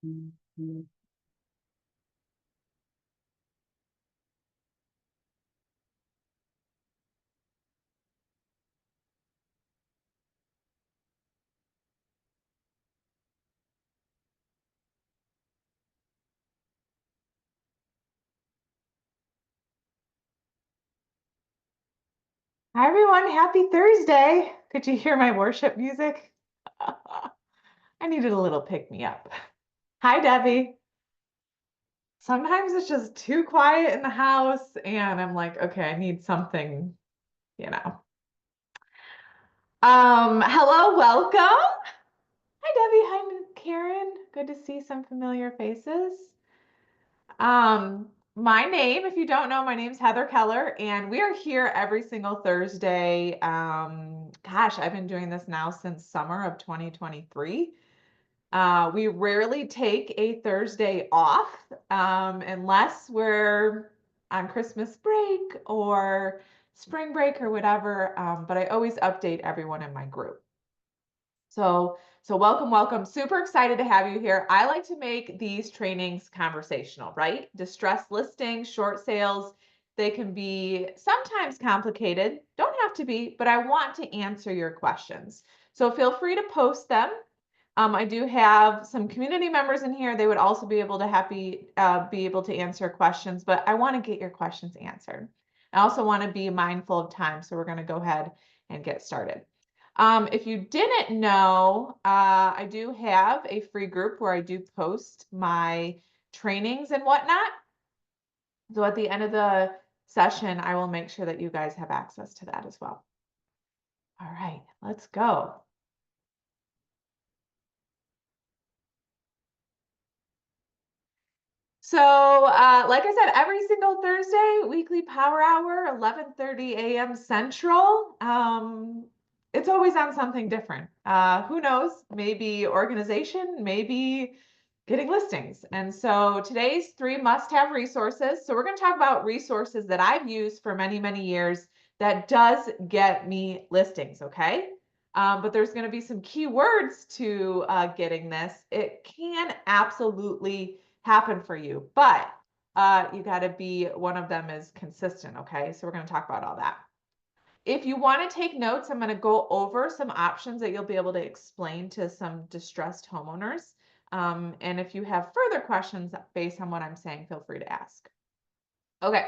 Hi everyone, happy Thursday. Could you hear my worship music? I needed a little pick me up. Hi Debbie. Sometimes it's just too quiet in the house and I'm like, okay, I need something, you know. Hello, welcome. Hi Debbie, hi Karen. Good to see some familiar faces. My name, if you don't know, my name's Heather Keller, and we are here every single Thursday. Gosh, I've been doing this now since summer of 2023. We rarely take a Thursday off unless we're on Christmas break or spring break or whatever. But I always update everyone in my group. So welcome, welcome. Super excited to have you here. I like to make these trainings conversational, right? Distressed listings, short sales, they can be sometimes complicated, don't have to be, but I want to answer your questions. So feel free to post them. I do have some community members in here. They would also be able to be able to answer questions, but I want to get your questions answered. I also want to be mindful of time, so we're going to go ahead and get started. If you didn't know, I do have a free group where I do post my trainings and whatnot. So at the end of the session, I will make sure that you guys have access to that as well. All right, let's go. So, like I said, every single Thursday, weekly power hour, 11:30 a.m. Central. It's always on something different. Who knows? Maybe organization, maybe getting listings. And so today's 3 must-have resources. So we're going to talk about resources that I've used for many, many years that does get me listings, okay? But there's going to be some key words to getting this. It can absolutely happen for you, but you got to be, one of them is consistent, okay? So we're going to talk about all that. If you want to take notes, I'm going to go over some options that you'll be able to explain to some distressed homeowners. And if you have further questions based on what I'm saying, feel free to ask. Okay,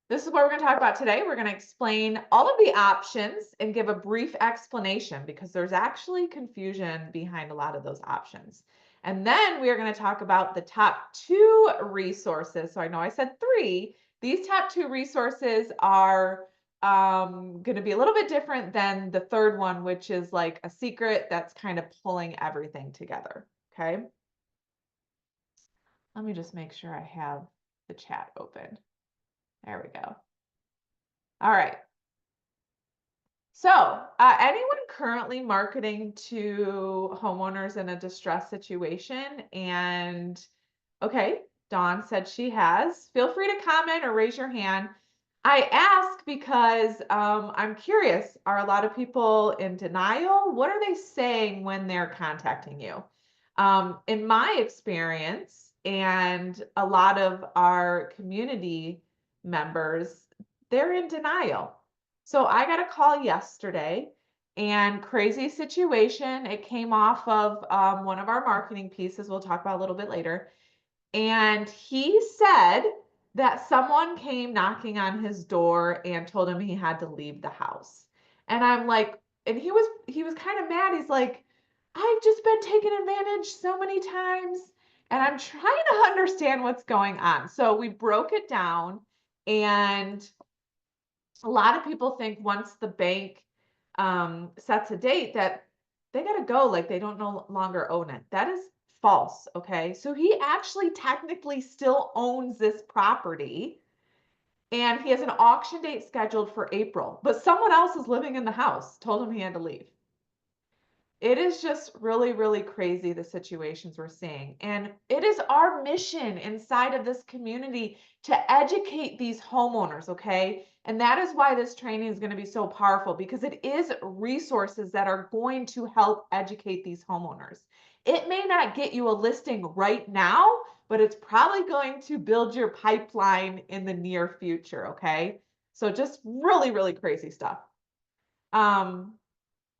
this is what we're going to talk about today. We're going to explain all of the options and give a brief explanation because there's actually confusion behind a lot of those options. And then we are going to talk about the top 2 resources. So I know I said 3. These top 2 resources are going to be a little bit different than the third one, which is like a secret that's kind of pulling everything together. Okay. Let me just make sure I have the chat open. There we go. All right. So, anyone currently marketing to homeowners in a distressed situation? And okay, Dawn said she has. Feel free to comment or raise your hand. I ask because I'm curious, are a lot of people in denial? What are they saying when they're contacting you? In my experience, and a lot of our community members, they're in denial. So I got a call yesterday and crazy situation. It came off of one of our marketing pieces we'll talk about a little bit later. And he said that someone came knocking on his door and told him he had to leave the house. And I'm like, and he was kind of mad. He's like, I've just been taken advantage so many times and I'm trying to understand what's going on. So we broke it down, and a lot of people think once the bank sets a date that they got to go, like they don't no longer own it. That is false. Okay. So he actually technically still owns this property and he has an auction date scheduled for April, but someone else is living in the house, told him he had to leave. It is just really, really crazy the situations we're seeing. And it is our mission inside of this community to educate these homeowners, okay? And that is why this training is going to be so powerful, because it is resources that are going to help educate these homeowners. It may not get you a listing right now, but it's probably going to build your pipeline in the near future, okay? So just really, really crazy stuff. Um,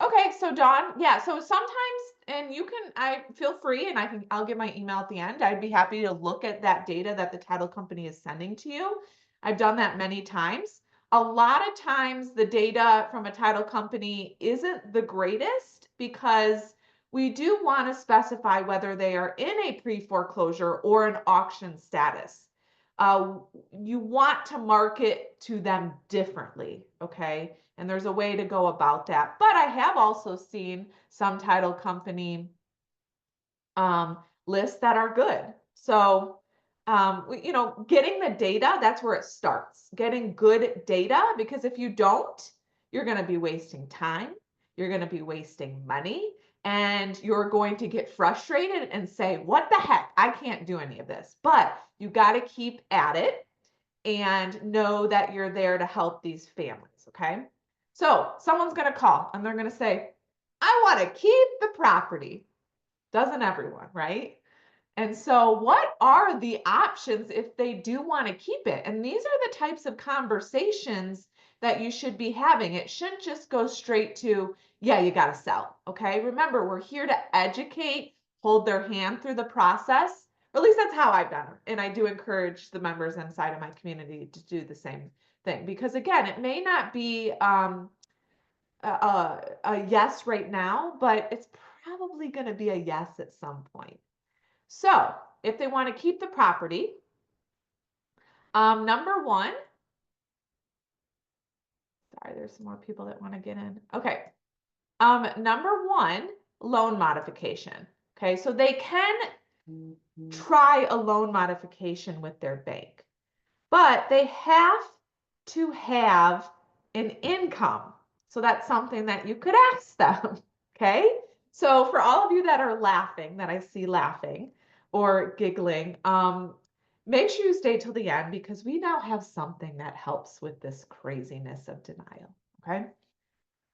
Okay, so Dawn, yeah, so sometimes, and you can, I feel free, and I'll give my email at the end. I'd be happy to look at that data that the title company is sending to you. I've done that many times. A lot of times the data from a title company isn't the greatest, because we do want to specify whether they are in a pre-foreclosure or an auction status. You want to market to them differently, okay? And there's a way to go about that. But I have also seen some title company lists that are good. So, getting the data, that's where it starts. Getting good data, because if you don't, you're going to be wasting time, you're going to be wasting money, and you're going to get frustrated and say, what the heck, I can't do any of this. But you got to keep at it and know that you're there to help these families, okay? So someone's going to call and they're going to say, I want to keep the property. Doesn't everyone, right? And so what are the options if they do want to keep it? And these are the types of conversations that you should be having. It shouldn't just go straight to, yeah, you got to sell. Okay. Remember, we're here to educate, hold their hand through the process. Or at least that's how I've done it. And I do encourage the members inside of my community to do the same thing, because again, it may not be a yes right now, but it's probably going to be a yes at some point. So if they want to keep the property, number one, sorry, there's some more people that want to get in. Okay. Number one, loan modification. Okay. So they can try a loan modification with their bank, but they have to have an income. So that's something that you could ask them. Okay. So for all of you that are laughing, that I see laughing or giggling, make sure you stay till the end, because we now have something that helps with this craziness of denial. Okay.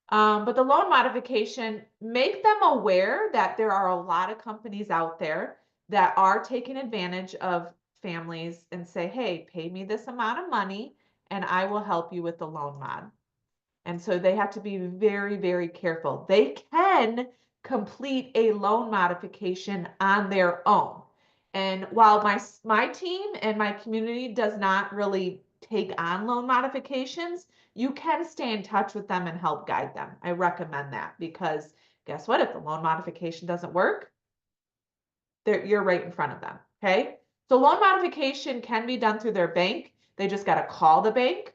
But the loan modification, make them aware that there are a lot of companies out there that are taking advantage of families and say, hey, pay me this amount of money and I will help you with the loan mod. And so they have to be very, very careful. They can complete a loan modification on their own. And while my team and my community does not really take on loan modifications, you can stay in touch with them and help guide them. I recommend that, because guess what? If the loan modification doesn't work, you're right in front of them. Okay. So loan modification can be done through their bank. They just got to call the bank.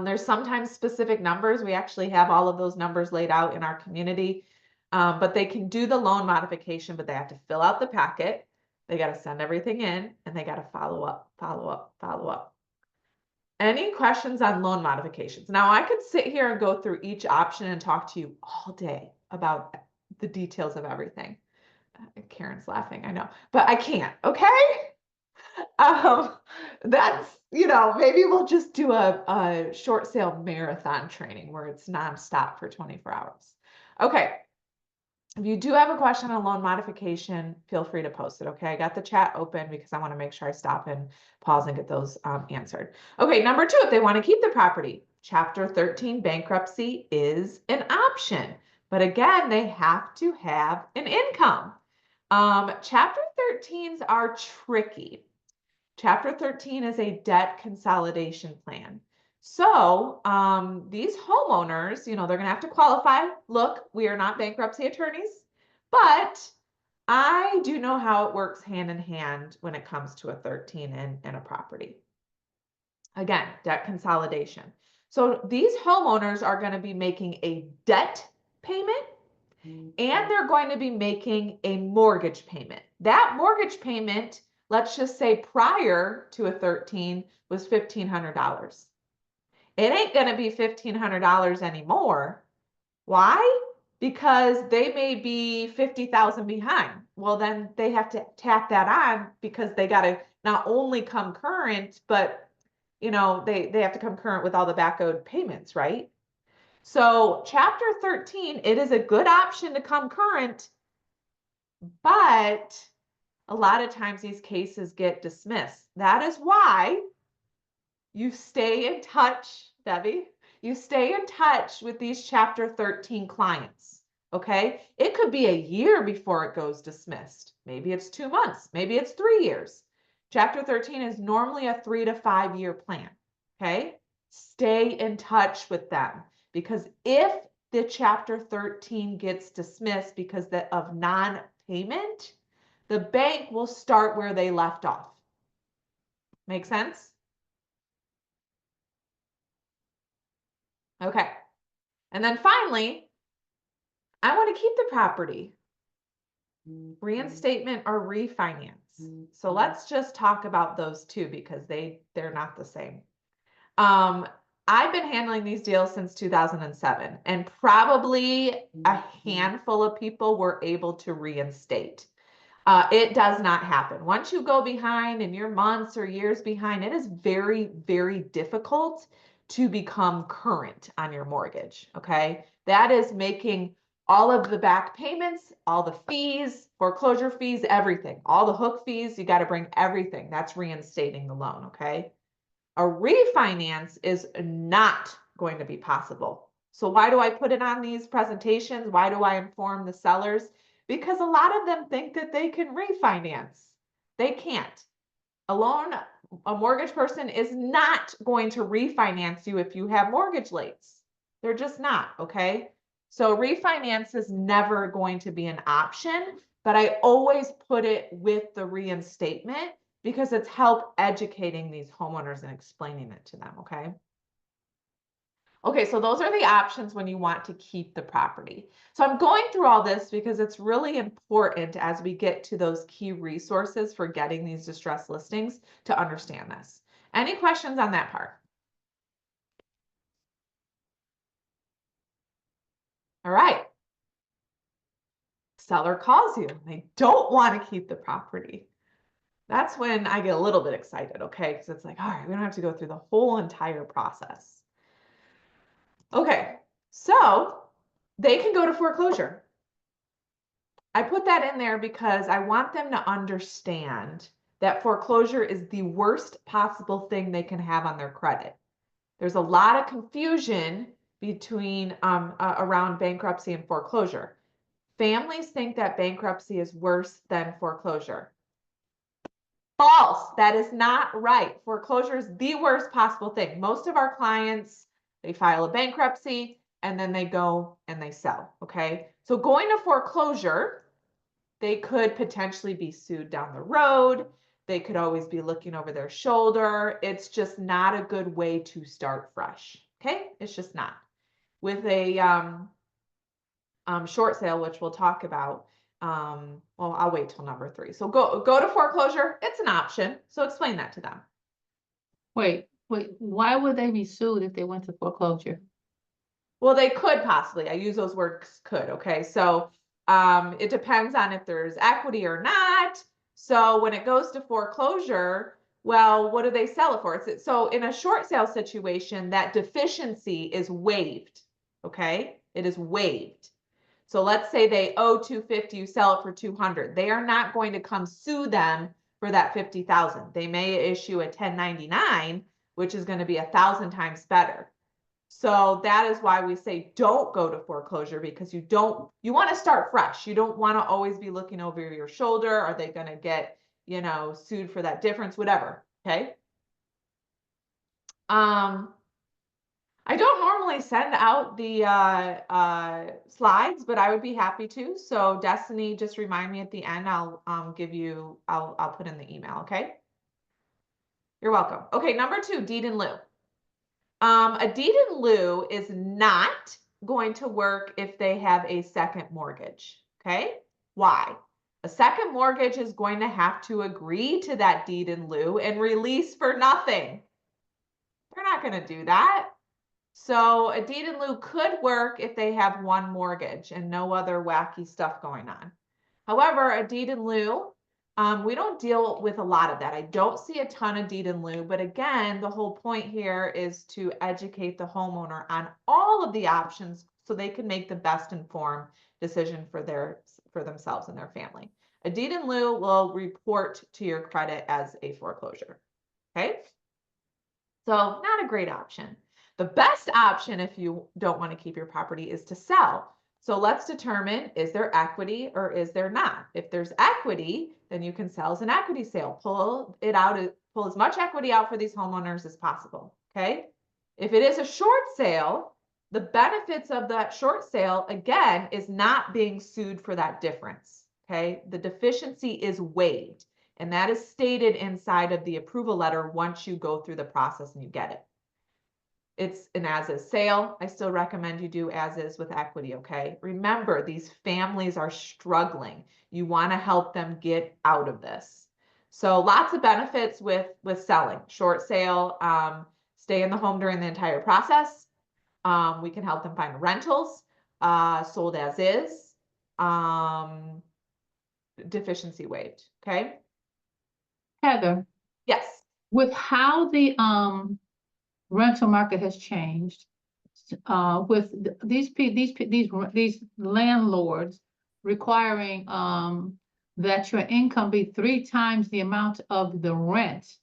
There's sometimes specific numbers. We actually have all of those numbers laid out in our community. But they can do the loan modification, but they have to fill out the packet. They got to send everything in, and they got to follow up, follow up, follow up. Any questions on loan modifications? Now, I could sit here and go through each option and talk to you all day about the details of everything. Karen's laughing, I know, but I can't, okay? That's, maybe we'll just do a short sale marathon training where it's nonstop for 24 hours. Okay. If you do have a question on loan modification, feel free to post it. Okay. I got the chat open because I want to make sure I stop and pause and get those answered. Okay. Number two, if they want to keep the property, Chapter 13 bankruptcy is an option, but again, they have to have an income. Chapter 13s are tricky. Chapter 13 is a debt consolidation plan. So these homeowners, they're going to have to qualify. Look, we are not bankruptcy attorneys, but I do know how it works hand in hand when it comes to a 13 and a property. Again, debt consolidation. So these homeowners are going to be making a debt payment, and they're going to be making a mortgage payment. That mortgage payment, let's just say prior to a 13, was $1,500. It ain't going to be $1,500 anymore. Why? because they may be 50,000 behind. Well, then they have to tack that on because they got to not only come current, but they have to come current with all the back owed payments, right? So chapter 13, it is a good option to come current, but a lot of times these cases get dismissed. That is why you stay in touch, Debbie. You stay in touch with these chapter 13 clients, okay? It could be a year before it goes dismissed. Maybe it's 2 months, maybe it's 3 years. Chapter 13 is normally a 3 to 5 year plan, okay? Stay in touch with them, because if the chapter 13 gets dismissed because of non-payment, the bank will start where they left off. Make sense? Okay. And then finally, I want to keep the property. Reinstatement or refinance. So let's just talk about those two because they're not the same. I've been handling these deals since 2007, and probably a handful of people were able to reinstate. It does not happen. Once you go behind and you're months or years behind, it is very, very difficult to become current on your mortgage, okay? That is making all of the back payments, all the fees, foreclosure fees, everything, all the hook fees, you got to bring everything. That's reinstating the loan, okay? A refinance is not going to be possible. So why do I put it on these presentations? Why do I inform the sellers? Because a lot of them think that they can refinance. They can't. A mortgage person is not going to refinance you if you have mortgage rates. They're just not, okay? So refinance is never going to be an option, but I always put it with the reinstatement because it's help educating these homeowners and explaining it to them, okay? Okay, so those are the options when you want to keep the property. So I'm going through all this because it's really important as we get to those key resources for getting these distressed listings to understand this. Any questions on that part? All right. Seller calls you. They don't want to keep the property. That's when I get a little bit excited, okay? Because it's like, all right, we don't have to go through the whole entire process. Okay, so they can go to foreclosure. I put that in there because I want them to understand that foreclosure is the worst possible thing they can have on their credit. There's a lot of confusion between around bankruptcy and foreclosure. Families think that bankruptcy is worse than foreclosure. False. That is not right. Foreclosure is the worst possible thing. Most of our clients, they file a bankruptcy and then they go and they sell. Okay. So going to foreclosure, they could potentially be sued down the road. They could always be looking over their shoulder. It's just not a good way to start fresh. Okay. It's just not. With a short sale, which we'll talk about, well, I'll wait till number 3. So go to foreclosure. It's an option. So explain that to them. Wait, why would they be sued if they went to foreclosure? Well, they could possibly. I use those words could, okay? So it depends on if there's equity or not. So when it goes to foreclosure, well, what do they sell it for? So in a short sale situation, that deficiency is waived, okay? It is waived. So let's say they owe $250, you sell it for $200. They are not going to come sue them for that $50,000. They may issue a 1099, which is going to be 1,000 times better. So that is why we say don't go to foreclosure, because you want to start fresh. You don't want to always be looking over your shoulder. Are they going to get, sued for that difference, whatever. Okay. I don't normally send out the slides, but I would be happy to. So Destiny, just remind me at the end. I'll I'll put in the email. Okay. You're welcome. Okay. Number 2, deed in lieu. A deed in lieu is not going to work if they have a second mortgage. Okay. Why? A second mortgage is going to have to agree to that deed in lieu and release for nothing. They're not going to do that. So a deed in lieu could work if they have one mortgage and no other wacky stuff going on. However, a deed in lieu, we don't deal with a lot of that. I don't see a ton of deed in lieu, but again, the whole point here is to educate the homeowner on all of the options so they can make the best informed decision for themselves and their family. A deed in lieu will report to your credit as a foreclosure. Okay? So not a great option. The best option if you don't want to keep your property is to sell. So let's determine, is there equity or is there not? If there's equity, then you can sell as an equity sale. Pull as much equity out for these homeowners as possible. Okay. If it is a short sale, the benefits of that short sale, again, is not being sued for that difference. Okay. The deficiency is waived. And that is stated inside of the approval letter once you go through the process and you get it. It's an as-is sale. I still recommend you do as-is with equity, okay? Remember, these families are struggling. You want to help them get out of this. So lots of benefits with selling. Short sale, stay in the home during the entire process. We can help them find rentals, sold as is, deficiency waived, okay? Heather, Yes. with how the rental market has changed, with these landlords requiring that your income be 3 times the amount of the rent,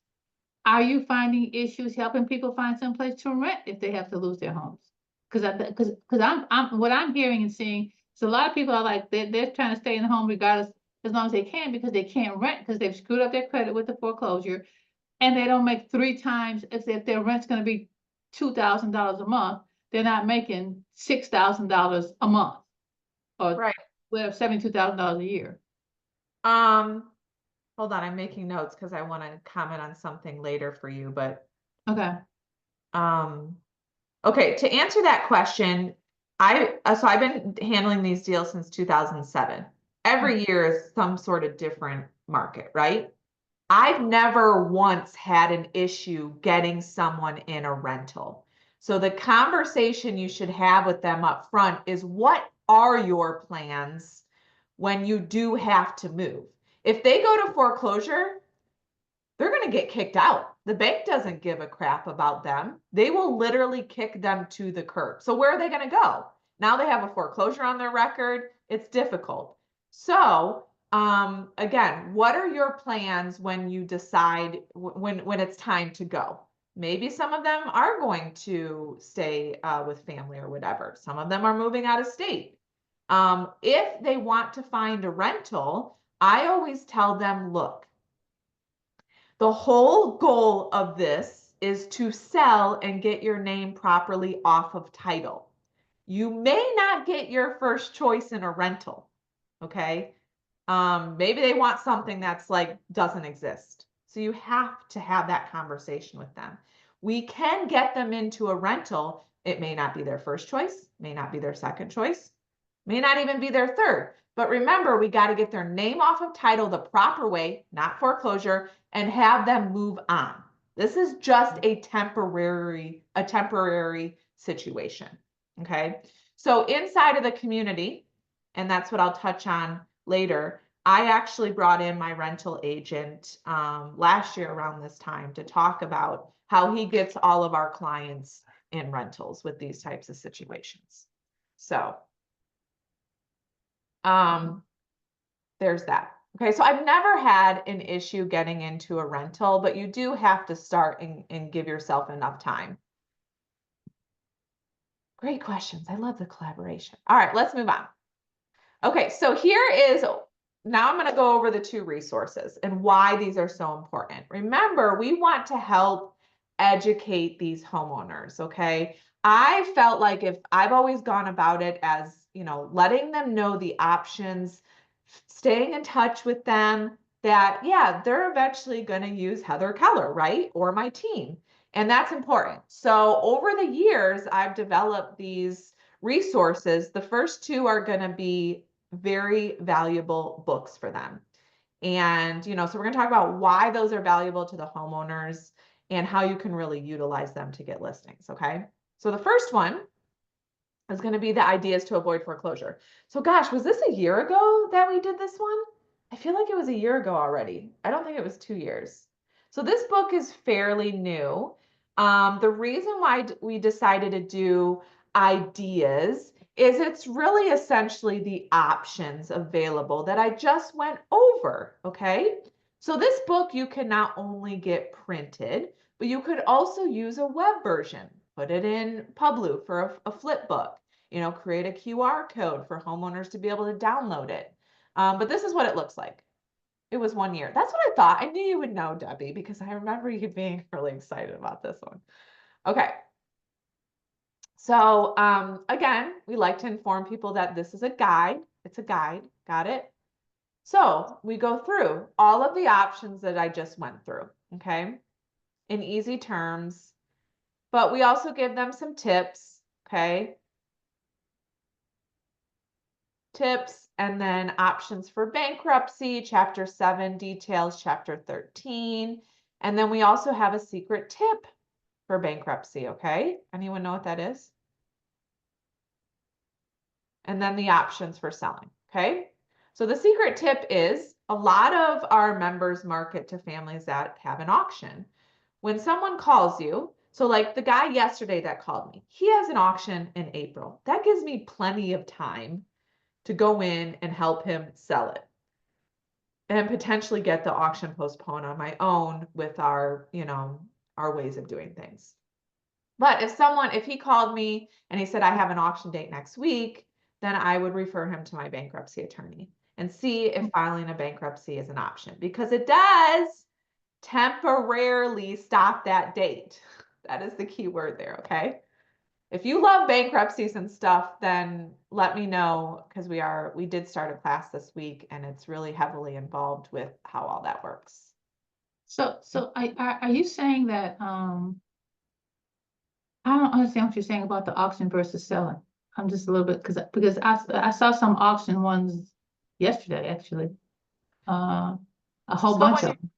are you finding issues helping people find some place to rent if they have to lose their homes? Because I'm what I'm hearing and seeing is a lot of people are like they're trying to stay in the home regardless as long as they can because they can't rent because they've screwed up their credit with the foreclosure and they don't make 3 times if their rent's going to be $2,000 a month, they're not making $6,000 a month or Right. $72,000 a year. Hold on, I'm making notes because I want to comment on something later for you, but Okay. Okay, to answer that question, I've been handling these deals since 2007. Every year is some sort of different market, right? I've never once had an issue getting someone in a rental. So the conversation you should have with them up front is, what are your plans when you do have to move? If they go to foreclosure, they're going to get kicked out. The bank doesn't give a crap about them. They will literally kick them to the curb. So where are they going to go? Now they have a foreclosure on their record. It's difficult. So again, what are your plans when you decide when it's time to go? Maybe some of them are going to stay with family or whatever. Some of them are moving out of state. If they want to find a rental, I always tell them, look, the whole goal of this is to sell and get your name properly off of title. You may not get your first choice in a rental, okay? Maybe they want something that's like doesn't exist. So you have to have that conversation with them. We can get them into a rental. It may not be their first choice, may not be their second choice, may not even be their third. But remember, we got to get their name off of title the proper way, not foreclosure, and have them move on. This is just a temporary situation. Okay. So inside of the community, and that's what I'll touch on later, I actually brought in my rental agent last year around this time to talk about how he gets all of our clients in rentals with these types of situations. So there's that. Okay, so I've never had an issue getting into a rental, but you do have to start and give yourself enough time. Great questions. I love the collaboration. All right, let's move on. Okay, so now I'm going to go over the 2 resources and why these are so important. Remember, we want to help educate these homeowners, okay? I felt like if I've always gone about it as, letting them know the options, staying in touch with them, that, yeah, they're eventually going to use Heather Keller, right? Or my team. And that's important. So over the years, I've developed these resources. The first 2 are going to be very valuable books for them. And, so we're going to talk about why those are valuable to the homeowners and how you can really utilize them to get listings. Okay. So the first one is going to be the ideas to avoid foreclosure. So gosh, was this a year ago that we did this one? I feel like it was a year ago already. I don't think it was 2 years. So this book is fairly new. The reason why we decided to do ideas is it's really essentially the options available that I just went over, okay? So this book you can not only get printed, but you could also use a web version. Put it in Publu for a flip book. Create a QR code for homeowners to be able to download it. But this is what it looks like. It was 1 year. That's what I thought. I knew you would know, Debbie, because I remember you being really excited about this one. Okay. So again, we like to inform people that this is a guide. It's a guide. Got it? So we go through all of the options that I just went through, okay, in easy terms, but we also give them some tips, okay? Tips, and then options for bankruptcy, chapter 7 details, chapter 13. And then we also have a secret tip for bankruptcy, okay? Anyone know what that is? And then the options for selling, okay? So the secret tip is a lot of our members market to families that have an auction. When someone calls you, so like the guy yesterday that called me, he has an auction in April. That gives me plenty of time to go in and help him sell it and potentially get the auction postponed on my own with our ways of doing things. But if he called me and he said, I have an auction date next week, then I would refer him to my bankruptcy attorney and see if filing a bankruptcy is an option, because it does temporarily stop that date. That is the key word there, okay? If you love bankruptcies and stuff, then let me know, because we did start a class this week and it's really heavily involved with how all that works. So are you saying that, I don't understand what you're saying about the auction versus selling. I'm just a little bit, because I saw some auction ones yesterday, actually. A whole bunch of them.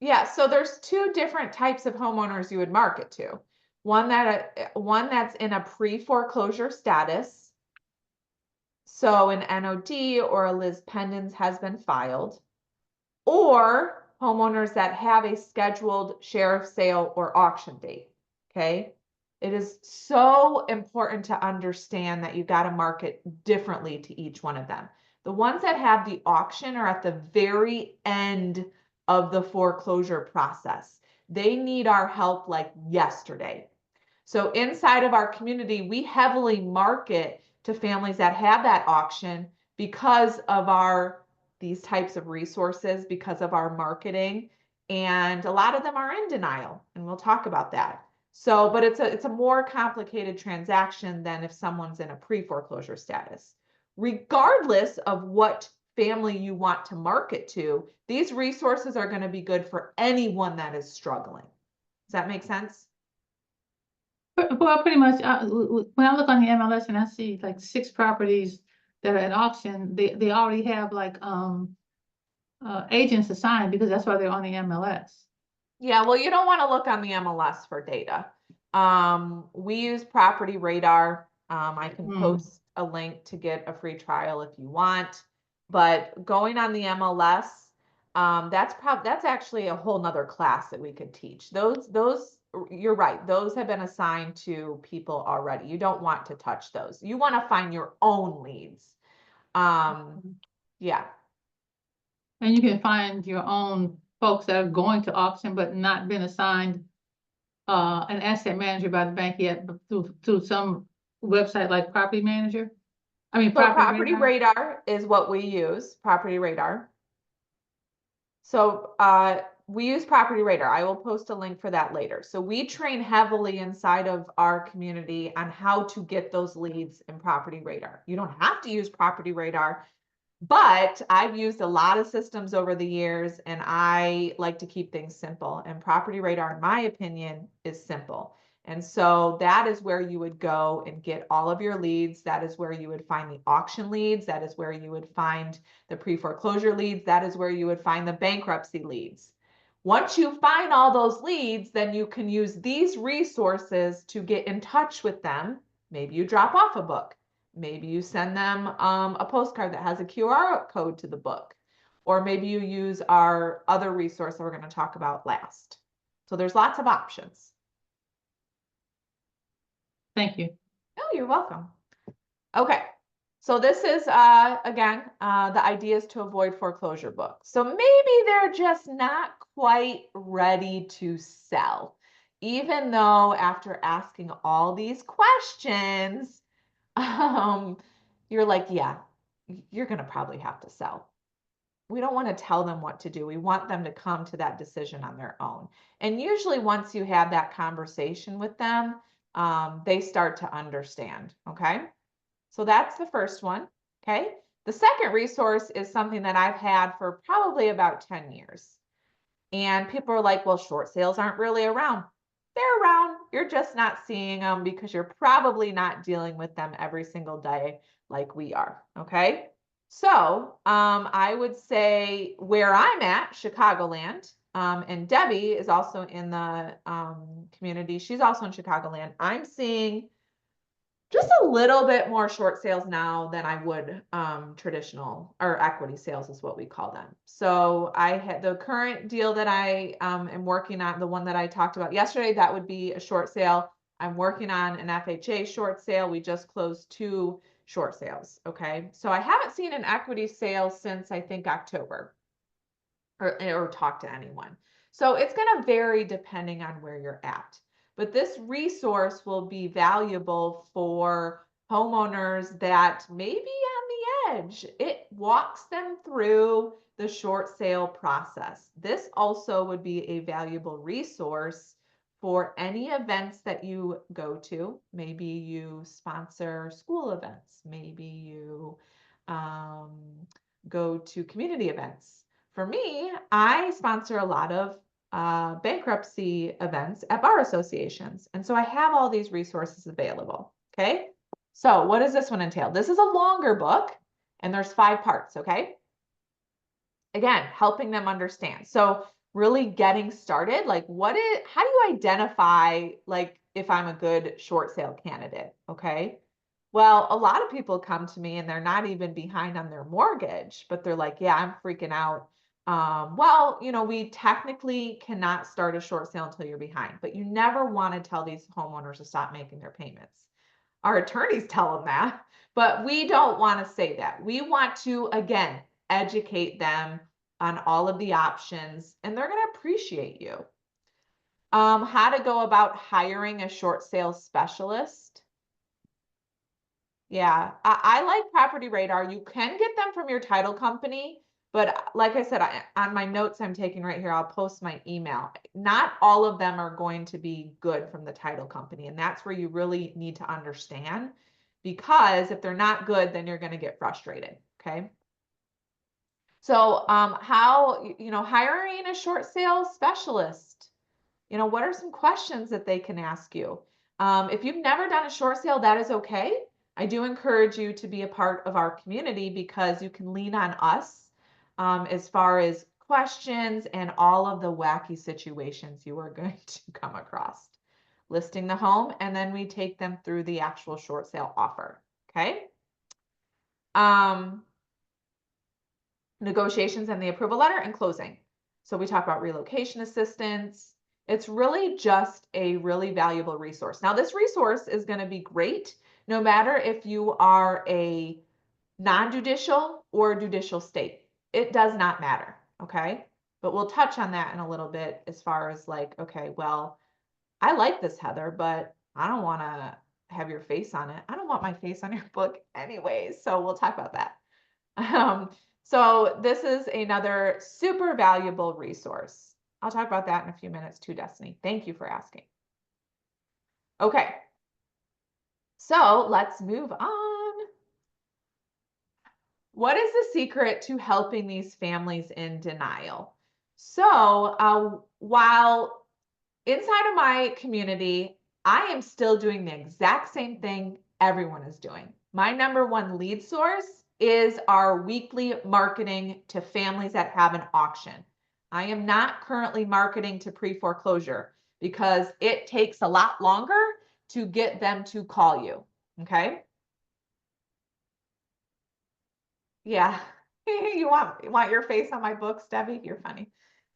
Yeah, so there's two different types of homeowners you would market to. One that's in a pre-foreclosure status. So an NOD or a lis pendens has been filed, or homeowners that have a scheduled sheriff sale or auction date. Okay. It is so important to understand that you got to market differently to each one of them. The ones that have the auction are at the very end of the foreclosure process. They need our help like yesterday. So inside of our community, we heavily market to families that have that auction because of these types of resources, because of our marketing, and a lot of them are in denial, and we'll talk about that. So, but it's a more complicated transaction than if someone's in a pre-foreclosure status. Regardless of what family you want to market to, these resources are going to be good for anyone that is struggling. Does that make sense? Well, pretty much, when I look on the MLS and I see like 6 properties that are at auction, they already have like, agents assigned, because that's why they're on the MLS. Yeah, well, you don't want to look on the MLS for data. We use Property Radar. I can post a link to get a free trial if you want, but going on the MLS, that's actually a whole nother class that we could teach. Those, you're right. Those have been assigned to people already. You don't want to touch those. You want to find your own leads. Yeah. And you can find your own folks that are going to auction but not been assigned an asset manager by the bank yet, but through some website like Property Manager. So Property Radar is what we use, Property Radar. So we use Property Radar. I will post a link for that later. So we train heavily inside of our community on how to get those leads in Property Radar. You don't have to use Property Radar, but I've used a lot of systems over the years, and I like to keep things simple. And Property Radar, in my opinion, is simple. And so that is where you would go and get all of your leads. That is where you would find the auction leads. That is where you would find the pre-foreclosure leads. That is where you would find the bankruptcy leads. Once you find all those leads, then you can use these resources to get in touch with them. Maybe you drop off a book. Maybe you send them a postcard that has a QR code to the book. Or maybe you use our other resource that we're going to talk about last. So there's lots of options. Thank you. Oh, you're welcome. Okay. So this is, again, the idea is to avoid foreclosure books. So maybe they're just not quite ready to sell, even though after asking all these questions, you're like, yeah, you're going to probably have to sell. We don't want to tell them what to do. We want them to come to that decision on their own. And usually once you have that conversation with them, they start to understand, okay? So that's the first one, okay? The second resource is something that I've had for probably about 10 years. And people are like, well, short sales aren't really around. They're around. You're just not seeing them because you're probably not dealing with them every single day like we are, okay? So I would say where I'm at, Chicagoland, and Debbie is also in the community. She's also in Chicagoland. I'm seeing just a little bit more short sales now than I would traditional or equity sales is what we call them. So I had the current deal that I am working on, the one that I talked about yesterday, that would be a short sale. I'm working on an FHA short sale. We just closed 2 short sales. Okay. So I haven't seen an equity sale since I think October or talk to anyone. So it's going to vary depending on where you're at. But this resource will be valuable for homeowners that may be on the edge. It walks them through the short sale process. This also would be a valuable resource for any events that you go to. Maybe you sponsor school events. Maybe you go to community events. For me, I sponsor a lot of bankruptcy events at bar associations. And so I have all these resources available. Okay. So what does this one entail? This is a longer book and there's 5 parts. Okay. Again, helping them understand. So really getting started, like how do you identify like if I'm a good short sale candidate? Okay. Well, a lot of people come to me and they're not even behind on their mortgage, but they're like, yeah, I'm freaking out. Well, we technically cannot start a short sale until you're behind, but you never want to tell these homeowners to stop making their payments. Our attorneys tell them that, but we don't want to say that. We want to, again, educate them on all of the options and they're going to appreciate you. How to go about hiring a short sale specialist. Yeah, I like Property Radar. You can get them from your title company, but like I said, on my notes I'm taking right here, I'll post my email. Not all of them are going to be good from the title company, and that's where you really need to understand, because if they're not good, then you're going to get frustrated, okay? So how, hiring a short sale specialist, what are some questions that they can ask you? If you've never done a short sale, that is okay. I do encourage you to be a part of our community because you can lean on us as far as questions and all of the wacky situations you are going to come across. Listing the home, and then we take them through the actual short sale offer. Okay. Negotiations and the approval letter and closing. So we talk about relocation assistance. It's really just a really valuable resource. Now, this resource is going to be great no matter if you are a non-judicial or judicial state. It does not matter, okay? But we'll touch on that in a little bit as far as like, okay, well, I like this, Heather, but I don't want to have your face on it. I don't want my face on your book anyways, so we'll talk about that. So this is another super valuable resource. I'll talk about that in a few minutes too, Destiny. Thank you for asking. Okay. So let's move on. What is the secret to helping these families in denial? So while inside of my community, I am still doing the exact same thing everyone is doing. My number one lead source is our weekly marketing to families that have an auction. I am not currently marketing to pre-foreclosure because it takes a lot longer to get them to call you. Okay. Yeah. You want your face on my books, Debbie? You're funny.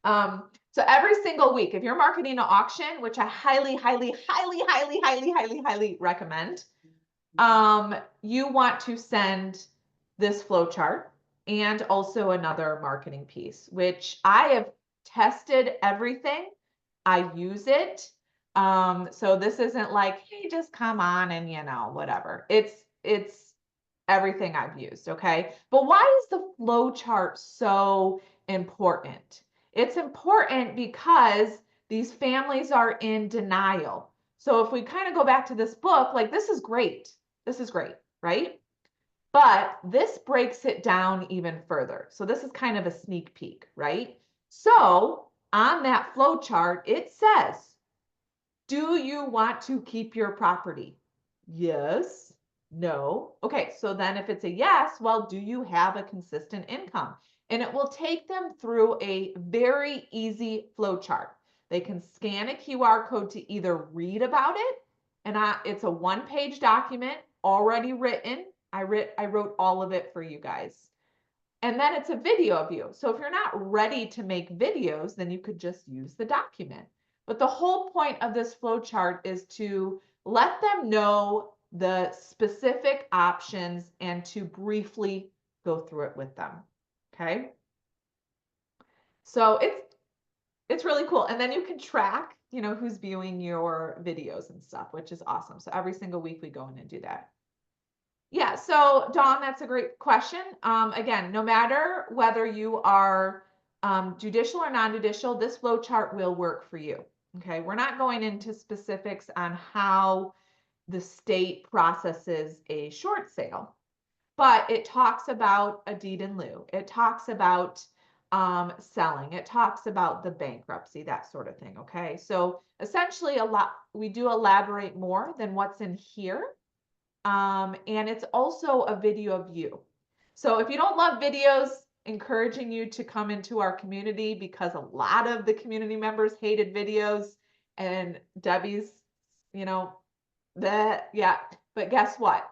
So every single week, if you're marketing an auction, which I highly, highly, highly, highly, highly, highly, highly recommend, you want to send this flow chart and also another marketing piece, which I have tested everything. I use it. So this isn't like, hey, just come on and whatever. It's everything I've used, okay? But why is the flow chart so important? It's important because these families are in denial. So if we kind of go back to this book, like this is great. This is great, right? But this breaks it down even further. So this is kind of a sneak peek, right? So on that flow chart, it says, do you want to keep your property? Yes. No. Okay, so then if it's a yes, well, do you have a consistent income? And it will take them through a very easy flow chart. They can scan a QR code to either read about it, and it's a one-page document already written. I wrote all of it for you guys. And then it's a video of you. So if you're not ready to make videos, then you could just use the document. But the whole point of this flow chart is to let them know the specific options and to briefly go through it with them. Okay. So it's really cool. And then you can track, who's viewing your videos and stuff, which is awesome. So every single week we go in and do that. Yeah, so Dawn, that's a great question. Again, no matter whether you are judicial or non-judicial, this flow chart will work for you. Okay, we're not going into specifics on how the state processes a short sale, but it talks about a deed in lieu. It talks about selling. It talks about the bankruptcy, that sort of thing. Okay, so essentially we do elaborate more than what's in here. And it's also a video of you. So if you don't love videos, encouraging you to come into our community because a lot of the community members hated videos and Debbie's, yeah. But guess what?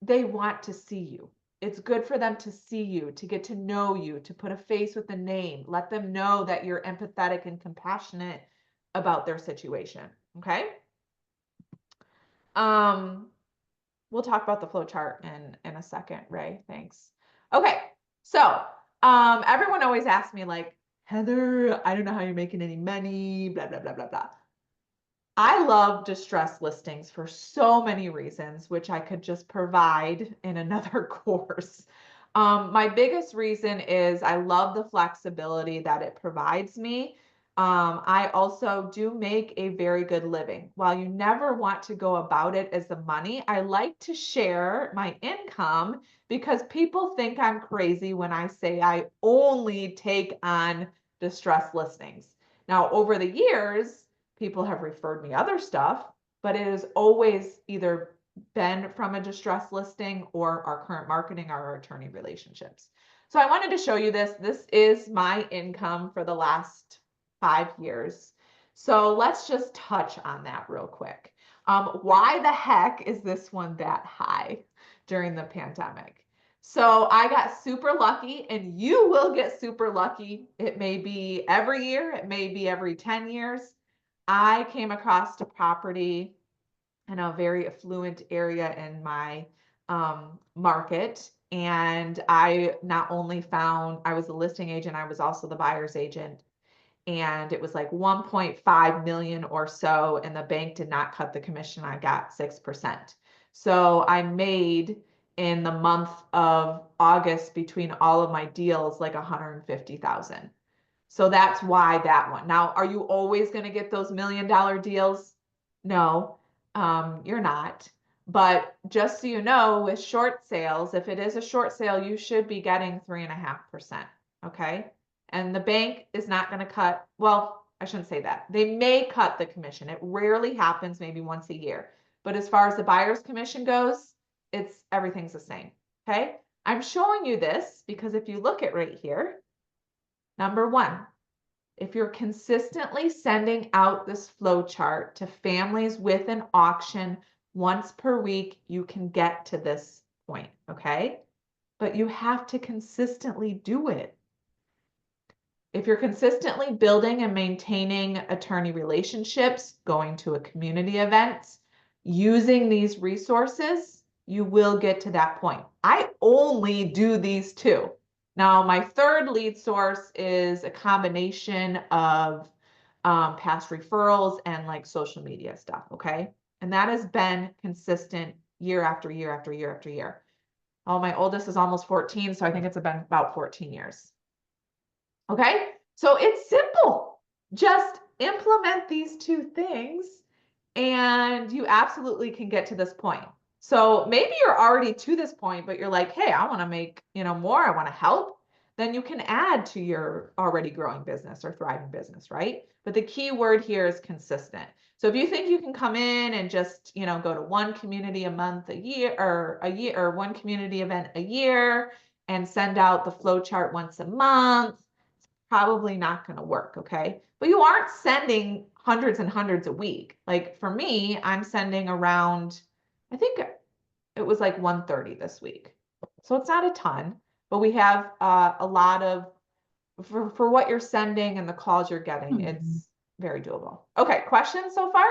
They want to see you. It's good for them to see you, to get to know you, to put a face with a name, let them know that you're empathetic and compassionate about their situation. Okay. We'll talk about the flow chart in a second, Ray. Thanks. Okay, so everyone always asks me like, Heather, I don't know how you're making any money, blah, blah, blah, blah, blah. I love distress listings for so many reasons, which I could just provide in another course. My biggest reason is I love the flexibility that it provides me. I also do make a very good living. While you never want to go about it as the money, I like to share my income because people think I'm crazy when I say I only take on distress listings. Now, over the years, people have referred me other stuff, but it has always either been from a distress listing or our current marketing or our attorney relationships. So I wanted to show you this. This is my income for the last 5 years. So let's just touch on that real quick. Why the heck is this one that high during the pandemic? So I got super lucky, and you will get super lucky. It may be every year, it may be every 10 years. I came across a property in a very affluent area in my market. And I not only found, I was a listing agent, I was also the buyer's agent. And it was like 1.5 million or so. And the bank did not cut the commission. I got 6%. So I made in the month of August between all of my deals like 150,000. So that's why that one. Now, are you always going to get those $1 million deals? No, you're not. But just so you know, with short sales, if it is a short sale, you should be getting 3.5%. Okay. And the bank is not going to cut. Well, I shouldn't say that. They may cut the commission. It rarely happens, maybe once a year. But as far as the buyer's commission goes, everything's the same. Okay. I'm showing you this because if you look at right here, Number one, if you're consistently sending out this flow chart to families with an auction once per week, you can get to this point, okay? But you have to consistently do it. If you're consistently building and maintaining attorney relationships, going to a community events, using these resources, you will get to that point. I only do these two. Now, my third lead source is a combination of past referrals and like social media stuff, okay? And that has been consistent year after year after year after year. Oh, my oldest is almost 14, so I think it's been about 14 years. Okay, so it's simple. Just implement these two things and you absolutely can get to this point. So maybe you're already to this point, but you're like, hey, I want to make, more, I want to help. Then you can add to your already growing business or thriving business, right? But the key word here is consistent. So if you think you can come in and just, go to one community a month, a year, or one community event a year and send out the flow chart once a month, probably not going to work, okay? But you aren't sending hundreds and hundreds a week. Like for me, I'm sending around, I think it was like 130 this week. So it's not a ton, but we have a lot of, for what you're sending and the calls you're getting, it's very doable. Okay, questions so far?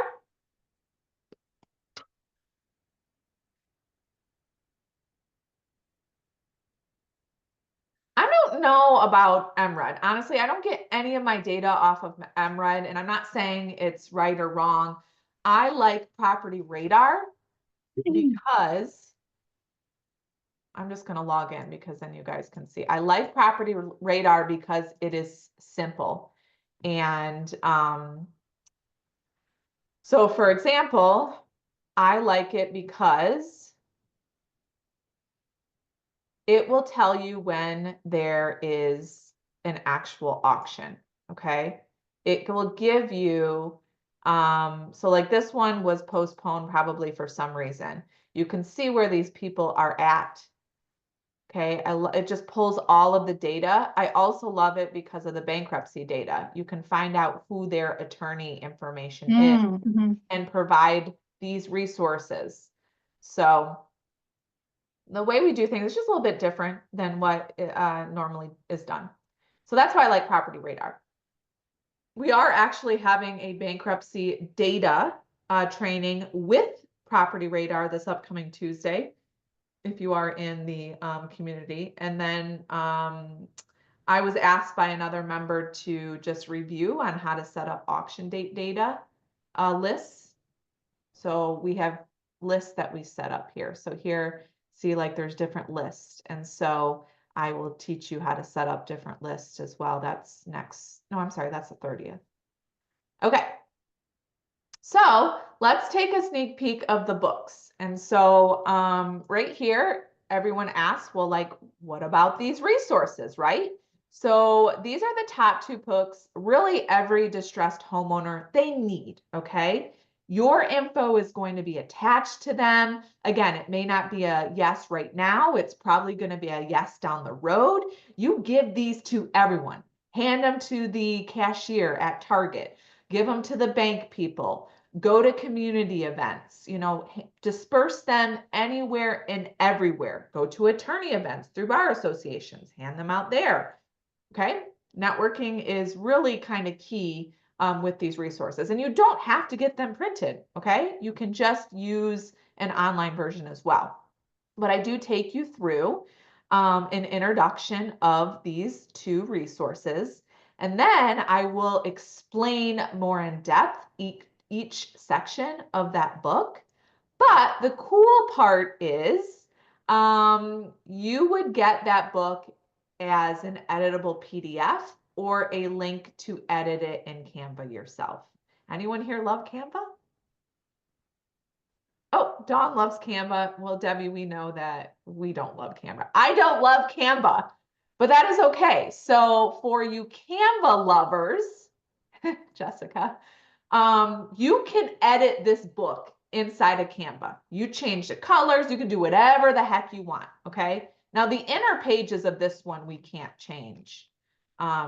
I don't know about MRED. Honestly, I don't get any of my data off of MRED, and I'm not saying it's right or wrong. I like Property Radar because I'm just going to log in because then you guys can see. I like Property Radar because it is simple. And so for example, I like it because it will tell you when there is an actual auction, okay? It will give you, so like this one was postponed probably for some reason. You can see where these people are at, okay? It just pulls all of the data. I also love it because of the bankruptcy data. You can find out who their attorney information is and provide these resources. So the way we do things is just a little bit different than what normally is done. So that's why I like Property Radar. We are actually having a bankruptcy data training with Property Radar this upcoming Tuesday, if you are in the community. And then I was asked by another member to just review on how to set up auction date data lists. So we have lists that we set up here. So here, see, like there's different lists. And so I will teach you how to set up different lists as well. That's next. No, I'm sorry, that's the 30th. Okay. So let's take a sneak peek of the books. And so right here, everyone asks, well, like, what about these resources, right? So these are the top two books really every distressed homeowner they need, okay? Your info is going to be attached to them. Again, it may not be a yes right now. It's probably going to be a yes down the road. You give these to everyone. Hand them to the cashier at Target. Give them to the bank people. Go to community events, disperse them anywhere and everywhere. Go to attorney events through bar associations, hand them out there. Okay. Networking is really kind of key with these resources, and you don't have to get them printed. Okay. You can just use an online version as well. But I do take you through an introduction of these two resources, and then I will explain more in depth each section of that book. But the cool part is you would get that book as an editable PDF or a link to edit it in Canva yourself. Anyone here love Canva? Oh, Dawn loves Canva. Well, Debbie, we know that we don't love Canva. I don't love Canva, but that is okay. So for you Canva lovers, Jessica, you can edit this book inside of Canva. You change the colors, you can do whatever the heck you want, okay? Now the inner pages of this one we can't change.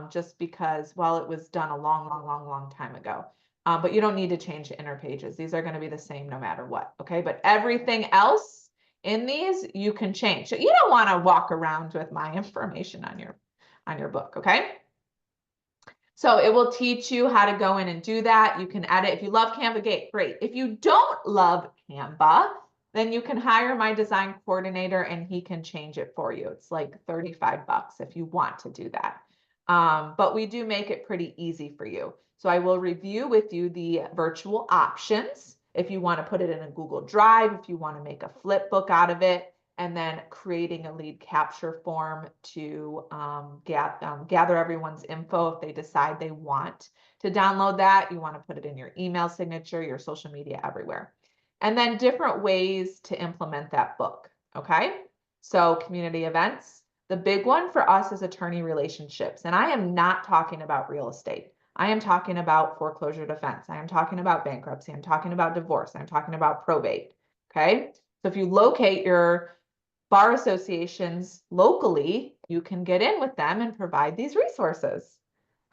just because, well, it was done a long time ago. But you don't need to change the inner pages. These are going to be the same no matter what. Okay. But everything else in these you can change. So you don't want to walk around with my information on your book. Okay. So it will teach you how to go in and do that. You can edit. If you love Canva, great. If you don't love Canva, then you can hire my design coordinator and he can change it for you. It's like 35 bucks if you want to do that. But we do make it pretty easy for you. So I will review with you the virtual options. If you want to put it in a Google Drive, if you want to make a flip book out of it, and then creating a lead capture form to gather everyone's info if they decide they want to download that. You want to put it in your email signature, your social media, everywhere. And then different ways to implement that book, okay? So community events. The big one for us is attorney relationships. And I am not talking about real estate. I am talking about foreclosure defense. I am talking about bankruptcy. I'm talking about divorce. I'm talking about probate, okay? So if you locate your bar associations locally, you can get in with them and provide these resources.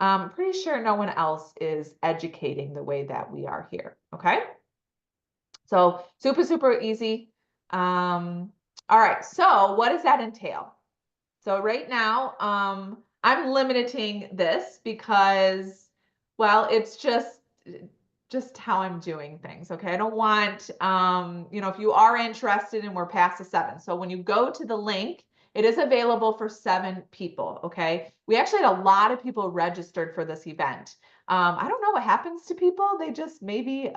I'm pretty sure no one else is educating the way that we are here, okay? So super easy. All right, so what does that entail? So right now, I'm limiting this because, well, it's just how I'm doing things. Okay. I don't want, if you are interested and we're past the 7. So when you go to the link, it is available for 7 people. Okay. We actually had a lot of people registered for this event. I don't know what happens to people. They just maybe,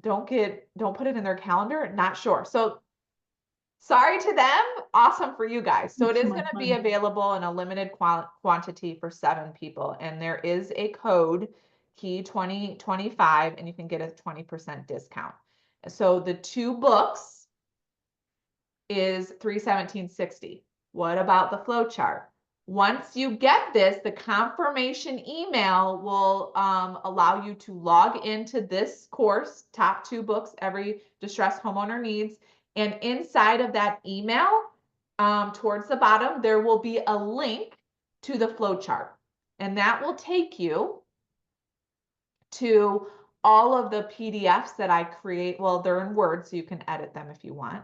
don't put it in their calendar. Not sure. So sorry to them. Awesome for you guys. So it is going to be available in a limited quantity for 7 people. And there is a code key 2025 and you can get a 20% discount. So the 2 books is $317.60. What about the flow chart? Once you get this, the confirmation email will allow you to log into this course, top 2 books every distressed homeowner needs. And inside of that email, towards the bottom, there will be a link to the flow chart. And that will take you to all of the PDFs that I create. Well, they're in Word, so you can edit them if you want.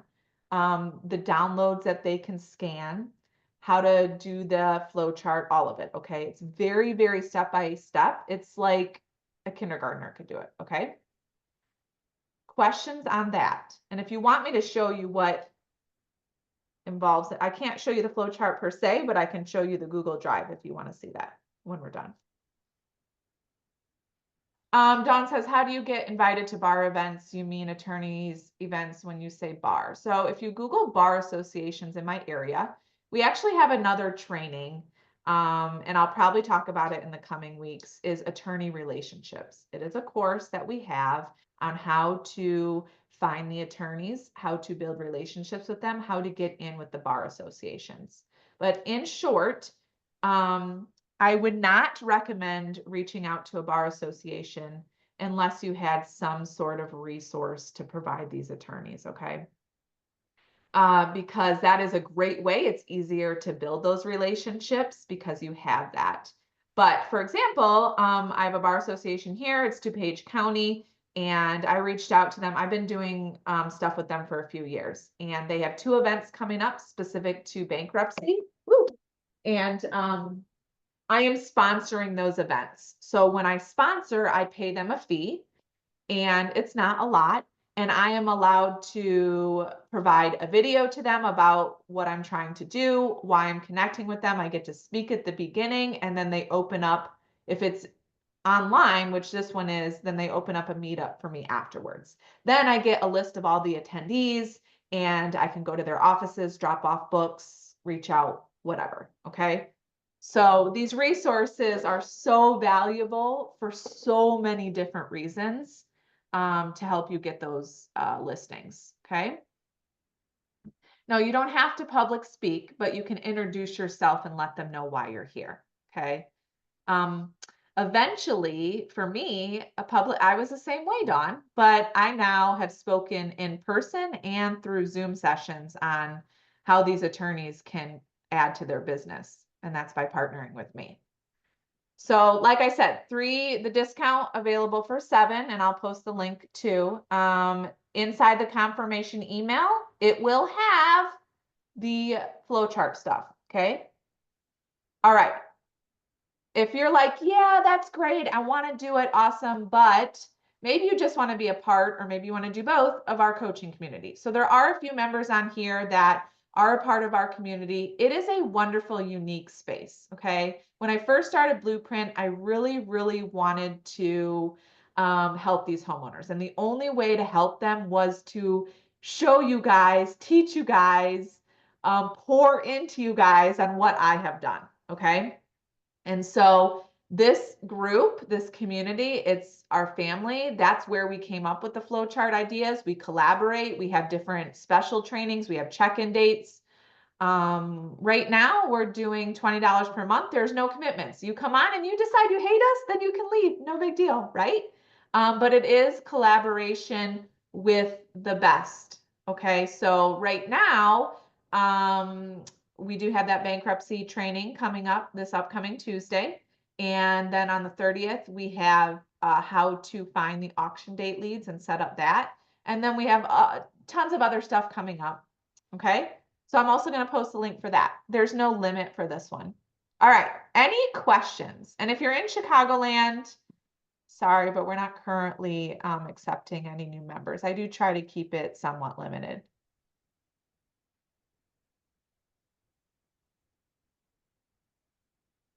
The downloads that they can scan, how to do the flow chart, all of it. Okay. It's very step by step. It's like a kindergartner could do it. Okay. Questions on that. And if you want me to show you what involves it, I can't show you the flow chart per se, but I can show you the Google Drive if you want to see that when we're done. Dawn says, how do you get invited to bar events? You mean attorneys events when you say bar. So if you Google bar associations in my area, we actually have another training, and I'll probably talk about it in the coming weeks, is attorney relationships. It is a course that we have on how to find the attorneys, how to build relationships with them, how to get in with the bar associations. But in short, I would not recommend reaching out to a bar association unless you had some sort of resource to provide these attorneys, okay? Because that is a great way. It's easier to build those relationships because you have that. But for example, I have a bar association here. It's DuPage County, and I reached out to them. I've been doing stuff with them for a few years, and they have 2 events coming up specific to bankruptcy. Woo! And I am sponsoring those events. So when I sponsor, I pay them a fee, and it's not a lot. And I am allowed to provide a video to them about what I'm trying to do, why I'm connecting with them. I get to speak at the beginning, and then they open up, if it's online, which this one is, then they open up a meetup for me afterwards. Then I get a list of all the attendees, and I can go to their offices, drop off books, reach out, whatever. Okay. So these resources are so valuable for so many different reasons, to help you get those listings. Okay. Now you don't have to public speak, but you can introduce yourself and let them know why you're here. Okay. Eventually, for me, I was the same way, Dawn, but I now have spoken in person and through Zoom sessions on how these attorneys can add to their business. and that's by partnering with me. So like I said, the discount available for 7, and I'll post the link too. Inside the confirmation email, it will have the flowchart stuff, okay? All right. If you're like, yeah, that's great, I want to do it, awesome, but maybe you just want to be a part, or maybe you want to do both, of our coaching community. So there are a few members on here that are a part of our community. It is a wonderful, unique space, okay? When I first started Blueprint, I really, really wanted to help these homeowners. And the only way to help them was to show you guys, teach you guys, pour into you guys on what I have done, okay? And so this group, this community, it's our family. That's where we came up with the flowchart ideas. We collaborate. We have different special trainings. We have check-in dates. Right now we're doing $20 per month. There's no commitments. You come on and you decide you hate us, then you can leave. No big deal, right? But it is collaboration with the best. Okay, so right now, we do have that bankruptcy training coming up this upcoming Tuesday. And then on the 30th, we have how to find the auction date leads and set up that. And then we have tons of other stuff coming up. Okay, so I'm also going to post a link for that. There's no limit for this one. All right, any questions? And if you're in Chicagoland, sorry, but we're not currently accepting any new members. I do try to keep it somewhat limited.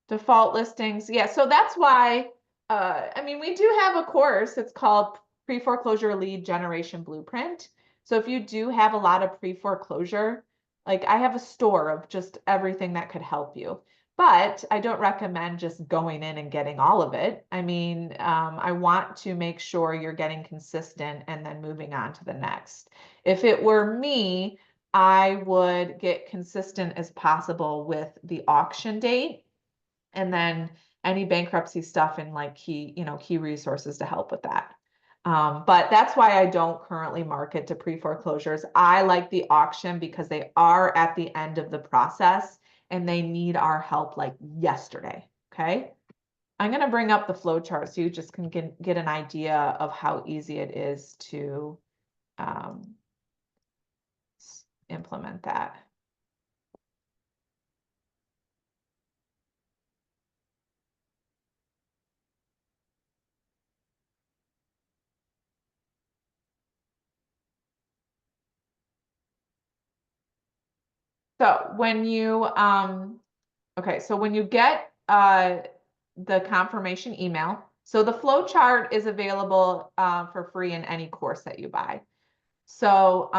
Default listings. Yeah, so that's why, I mean, we do have a course. It's called Pre-Foreclosure Lead Generation Blueprint. So if you do have a lot of pre-foreclosure, like I have a store of just everything that could help you. But I don't recommend just going in and getting all of it. I mean, I want to make sure you're getting consistent and then moving on to the next. If it were me, I would get consistent as possible with the auction date, and then any bankruptcy stuff and like key resources to help with that. But that's why I don't currently market to pre-foreclosures. I like the auction because they are at the end of the process and they need our help like yesterday. Okay. I'm going to bring up the flow chart so you just can get an idea of how easy it is to implement that. So when you, okay, so when you get the confirmation email, so the flow chart is available for free in any course that you buy. So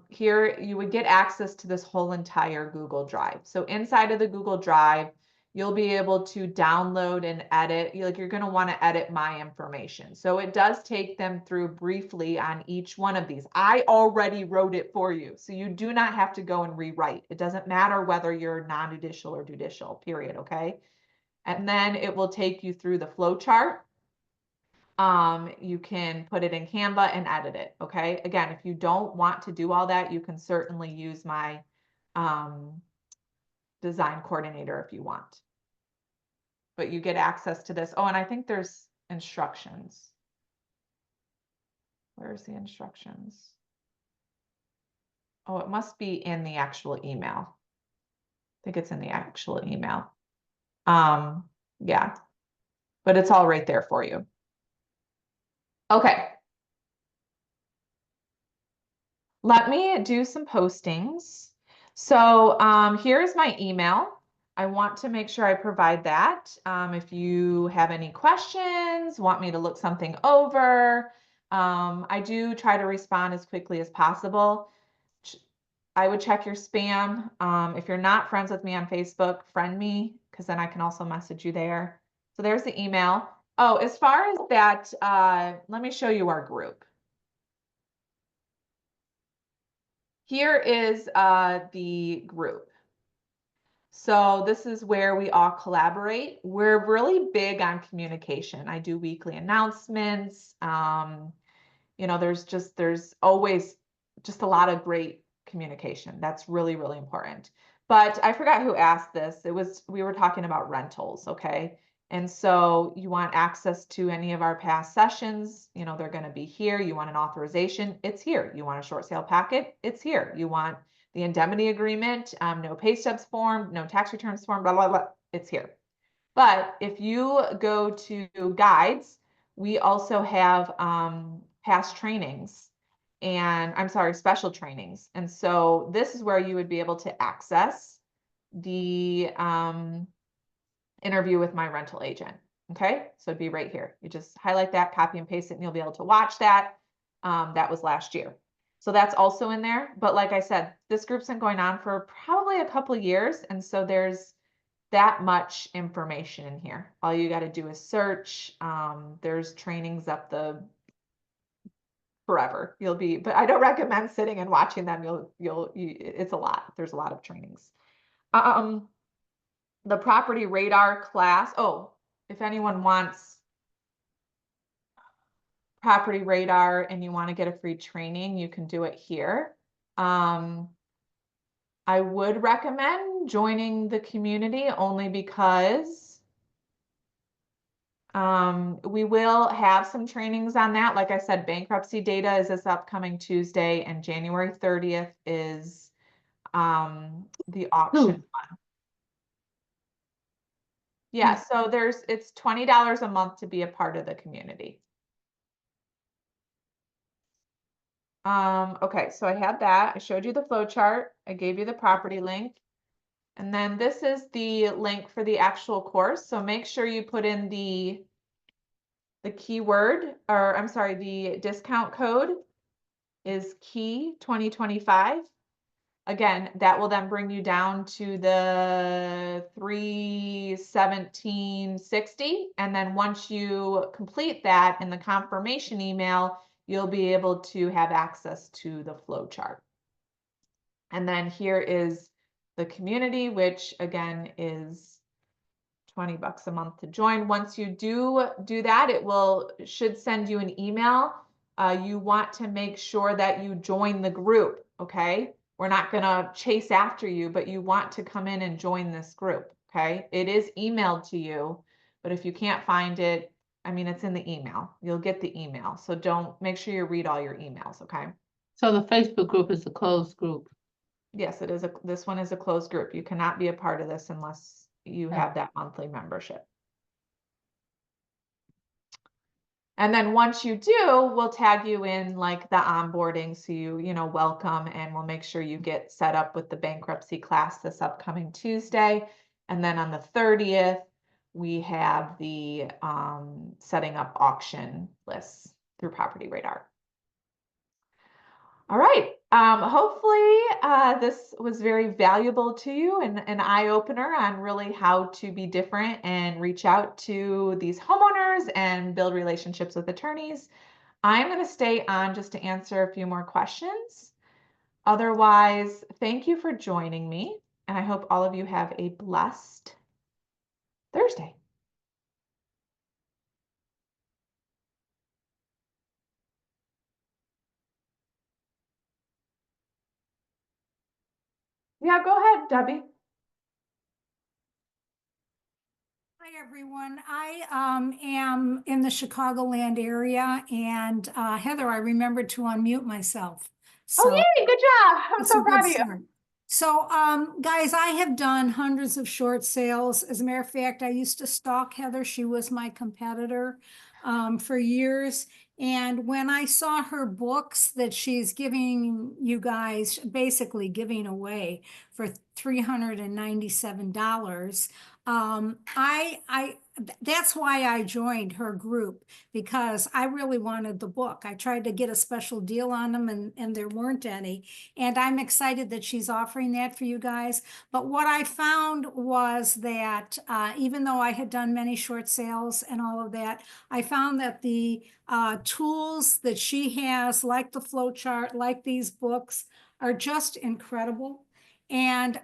here you would get access to this whole entire Google Drive. So inside of the Google Drive, you'll be able to download and edit. You're going to want to edit my information. So it does take them through briefly on each one of these. I already wrote it for you, so you do not have to go and rewrite. It doesn't matter whether you're non-judicial or judicial, period, okay? And then it will take you through the flow chart. You can put it in Canva and edit it, okay? Again, if you don't want to do all that, you can certainly use my design coordinator if you want. But you get access to this. Oh, and I think there's instructions. Where's the instructions? Oh, it must be in the actual email. I think it's in the actual email. Yeah, but it's all right there for you. Okay. Let me do some postings. So here's my email. I want to make sure I provide that. If you have any questions, want me to look something over, I do try to respond as quickly as possible. I would check your spam. If you're not friends with me on Facebook, friend me, because then I can also message you there. So there's the email. Oh, as far as that, let me show you our group. Here is the group. So this is where we all collaborate. We're really big on communication. I do weekly announcements. There's always just a lot of great communication. That's really, really important. But I forgot who asked this. We were talking about rentals, okay? And so you want access to any of our past sessions, you know, they're going to be here. You want an authorization, it's here. You want a short sale packet, it's here. You want the indemnity agreement, no pay stubs form, no tax returns form, blah, blah, blah, it's here. But if you go to guides, we also have past trainings and I'm sorry, special trainings. And so this is where you would be able to access the interview with my rental agent. Okay, so it'd be right here. You just highlight that, copy and paste it, and you'll be able to watch that. That was last year. So that's also in there. But like I said, this group's been going on for probably a couple of years. And so there's that much information in here. All you got to do is search. There's trainings up the forever. You'll be, but I don't recommend sitting and watching them. It's a lot. There's a lot of trainings. The property radar class. Oh, if anyone wants property radar and you want to get a free training, you can do it here. I would recommend joining the community only because we will have some trainings on that. Like I said, bankruptcy data is this upcoming Tuesday, and January 30th is the auction one. Yeah, so it's $20 a month to be a part of the community. Okay, so I had that. I showed you the flow chart. I gave you the property link. And then this is the link for the actual course. So make sure you put in the keyword, or I'm sorry, the discount code is key 2025. Again, that will then bring you down to the 317.60. And then once you complete that in the confirmation email, you'll be able to have access to the flow chart. And then here is the community, which again is $20 a month to join. Once you do that, should send you an email. You want to make sure that you join the group, okay? We're not going to chase after you, but you want to come in and join this group, okay? It is emailed to you, but if you can't find it, I mean, it's in the email. You'll get the email. So make sure you read all your emails, okay? So the Facebook group is a closed group. Yes, it is. This one is a closed group. You cannot be a part of this unless you have that monthly membership. And then once you do, we'll tag you in like the onboarding. So you know, welcome, and we'll make sure you get set up with the bankruptcy class this upcoming Tuesday. And then on the 30th, we have the setting up auction lists through Property Radar. All right. Hopefully this was very valuable to you and an eye-opener on really how to be different and reach out to these homeowners and build relationships with attorneys. I'm going to stay on just to answer a few more questions. Otherwise, thank you for joining me, and I hope all of you have a blessed Thursday. Yeah, go ahead, Debbie. Hi, everyone. I am in the Chicagoland area, and Heather, I remembered to unmute myself. Oh, yay, good job. I'm so proud of you. Start. So, guys, I have done hundreds of short sales. As a matter of fact, I used to stalk Heather. She was my competitor for years. And when I saw her books that she's giving you guys, basically giving away for $397, that's why I joined her group, because I really wanted the book. I tried to get a special deal on them, and there weren't any. And I'm excited that she's offering that for you guys. But what I found was that even though I had done many short sales and all of that, I found that the tools that she has, like the flow chart, like these books, are just incredible. And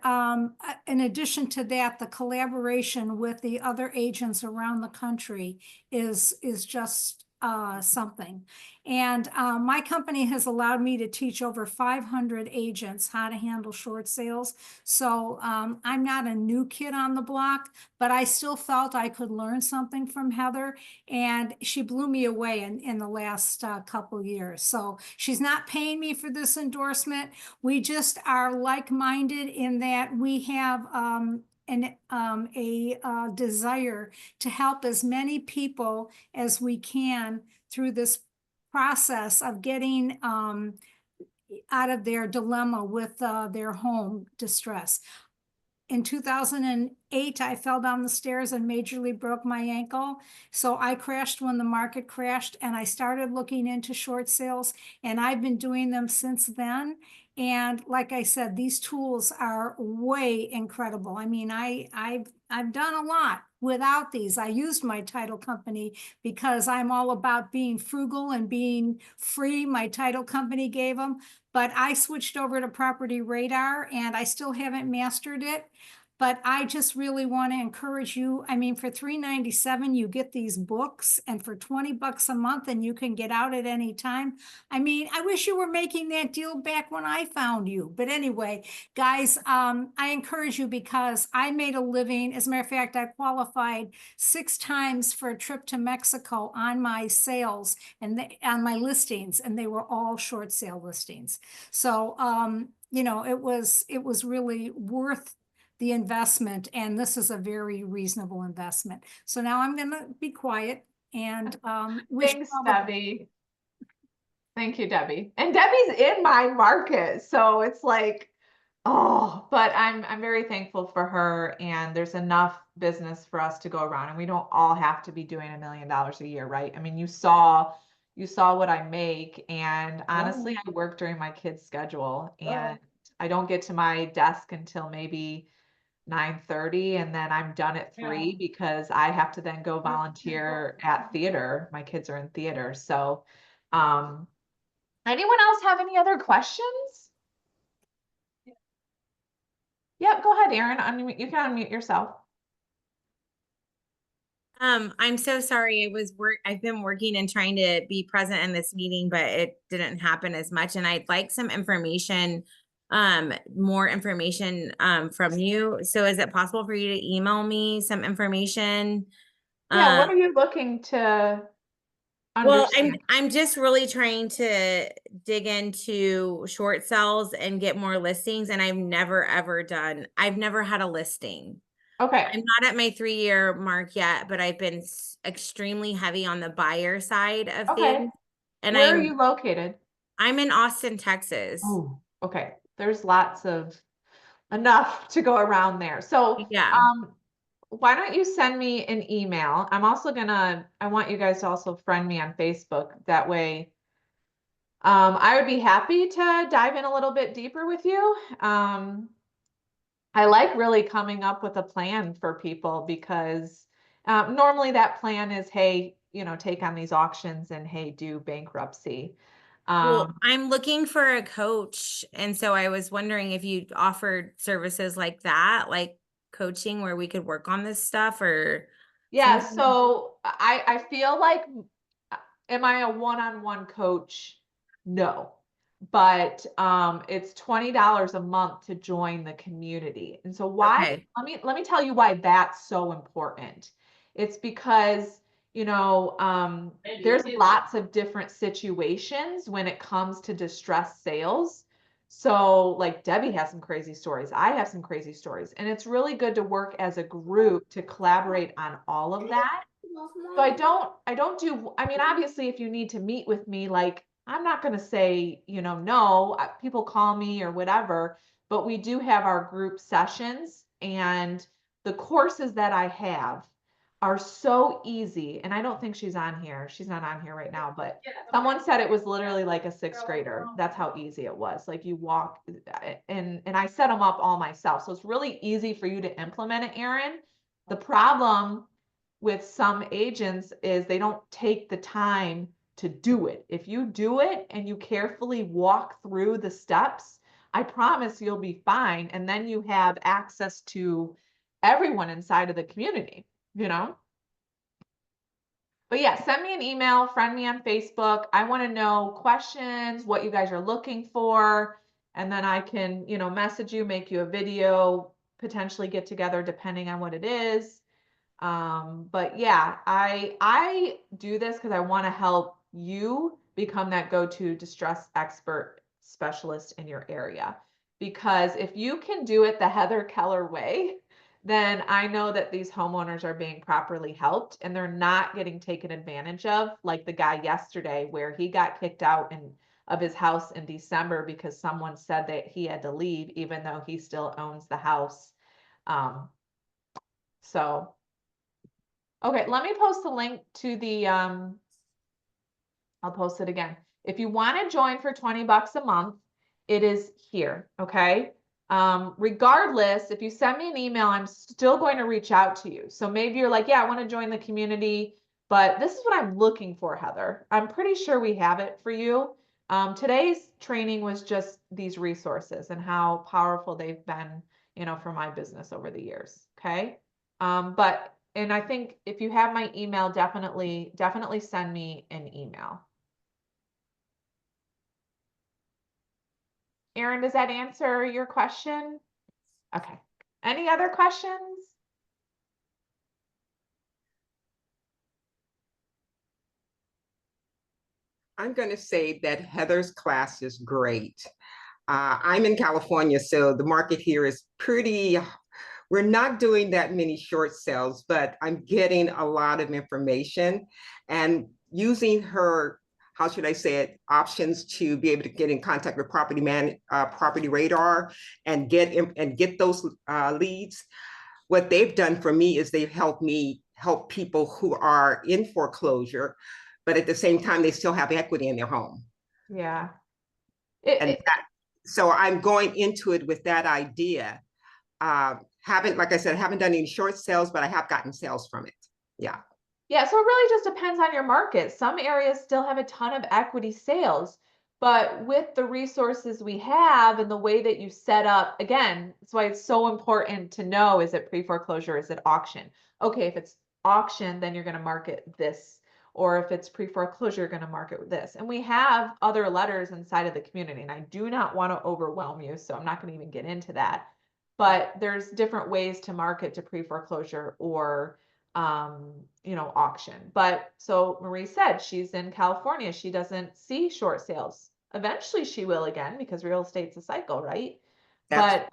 in addition to that, the collaboration with the other agents around the country is just something. And my company has allowed me to teach over 500 agents how to handle short sales. So I'm not a new kid on the block, but I still felt I could learn something from Heather, and she blew me away in the last couple years. So she's not paying me for this endorsement. We just are like-minded in that we have a desire to help as many people as we can through this process of getting out of their dilemma with their home distress. In 2008, I fell down the stairs and majorly broke my ankle. So I crashed when the market crashed, and I started looking into short sales, and I've been doing them since then. And like I said, these tools are way incredible. I mean, I've done a lot without these. I used my title company because I'm all about being frugal and being free. My title company gave them, but I switched over to Property Radar, and I still haven't mastered it. But I just really want to encourage you. I mean, for $3.97, you get these books, and for $20 a month, and you can get out at any time. I mean, I wish you were making that deal back when I found you. But anyway, guys, I encourage you because I made a living. As a matter of fact, I qualified 6 times for a trip to Mexico on my sales and on my listings, and they were all short sale listings. So, you know, it was really worth the investment, and this is a very reasonable investment. So now I'm gonna be quiet and wish you Thanks, all the- Debbie. Thank you, Debbie. And Debbie's in my market, so it's like, oh, but I'm very thankful for her, and there's enough business for us to go around, and we don't all have to be doing $1 million a year, right? I mean, you saw what I make, and honestly, I work during my kids' schedule, and I don't get to my desk until maybe 9:30, and then I'm done at 3 because I have to then go volunteer at theater. My kids are in theater. So, anyone else have any other questions? Yep, go ahead, Erin. Unmute, you can unmute yourself. I'm so sorry. I've been working and trying to be present in this meeting, but it didn't happen as much. And I'd like some information, more information, from you. So is it possible for you to email me some information? Yeah, what are you looking to Well, understand? I'm just really trying to dig into short sales and get more listings. And I've never had a listing. Okay, I'm not at my 3-year mark yet, but I've been extremely heavy on the buyer side of okay. things. And Where are you located? I'm in Austin, Texas. Oh, okay. There's enough to go around there. So, Yeah. why don't you send me an email? I want you guys to also friend me on Facebook. That way, I would be happy to dive in a little bit deeper with you. I like really coming up with a plan for people because normally that plan is, hey, take on these auctions and hey, do bankruptcy. Well, I'm looking for a coach. And so I was wondering if you offered services like that, like coaching where we could work on this stuff or Yeah, something. so I feel like, am I a one-on-one coach? No. But it's $20 a month to join the community. And so why, Okay. let me tell you why that's so important. It's because, there's lots of different situations when it comes to distressed sales. So like Debbie has some crazy stories. I have some crazy stories. And it's really good to work as a group to collaborate on all of that. So I mean, obviously, if you need to meet with me, like, I'm not going to say, no, people call me or whatever, but we do have our group sessions, and the courses that I have are so easy. And I don't think she's on here. She's not on here right now, but someone said it was literally like a 6th grader. That's how easy it was. Like you walk and I set them up all myself. So it's really easy for you to implement it, Erin. The problem with some agents is they don't take the time to do it. If you do it and you carefully walk through the steps, I promise you'll be fine. And then you have access to everyone inside of the community, But But yeah, send me an email, friend me on Facebook. I want to know questions, what you guys are looking for, and then I can, you know, message you, make you a video, potentially get together depending on what it is. But yeah, I do this because I want to help you become that go-to distress expert specialist in your area. Because if you can do it the Heather Keller way, then I know that these homeowners are being properly helped and they're not getting taken advantage of, like the guy yesterday where he got kicked out of his house in December because someone said that he had to leave even though he still owns the house. So okay, let me post the link to the, I'll post it again. If you want to join for 20 bucks a month, it is here, okay? Regardless, if you send me an email, I'm still going to reach out to you. So maybe you're like, yeah, I want to join the community, but this is what I'm looking for, Heather. I'm pretty sure we have it for you. Today's training was just these resources and how powerful they've been, you know, for my business over the years, okay? And I think if you have my email, definitely send me an email. Erin, does that answer your question? Okay. Any other questions? I'm going to say that Heather's class is great. I'm in California, so the market here is pretty, we're not doing that many short sales, but I'm getting a lot of information and using her, how should I say it, options to be able to get in contact with Property Radar and get those leads. What they've done for me is they've helped me help people who are in foreclosure, but at the same time, they still have equity in their home. Yeah. So I'm going into it with that idea. Like I said, haven't done any short sales, but I have gotten sales from it. Yeah. Yeah, so it really just depends on your market. Some areas still have a ton of equity sales, but with the resources we have and the way that you set up, again, that's why it's so important to know, is it pre-foreclosure, is it auction? Okay, if it's auction, then you're going to market this. Or if it's pre-foreclosure, you're going to market this. And we have other letters inside of the community, and I do not want to overwhelm you, so I'm not going to even get into that. But there's different ways to market to pre-foreclosure or you know, auction. But so Marie said she's in California. She doesn't see short sales. Eventually she will again because real estate's a cycle, right? But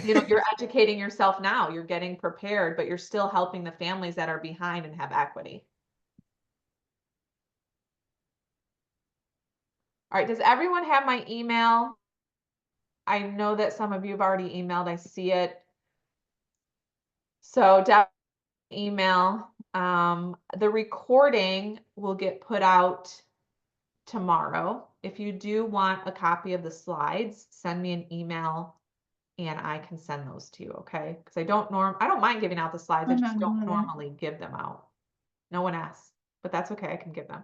you know, you're educating yourself now. You're getting prepared, but you're still helping the families that are behind and have equity. All right, does everyone have my email? I know that some of you have already emailed. I see it. So definitely email. The recording will get put out tomorrow. If you do want a copy of the slides, send me an email and I can send those to you, okay? Because I don't mind giving out the slides. I just don't normally give them out. No one asks, but that's okay. I can give them.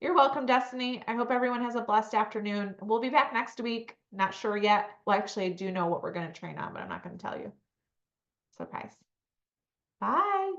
You're welcome, Destiny. I hope everyone has a blessed afternoon. We'll be back next week. Not sure yet. Well, actually, I do know what we're going to train on, but I'm not going to tell you. Surprise. Bye.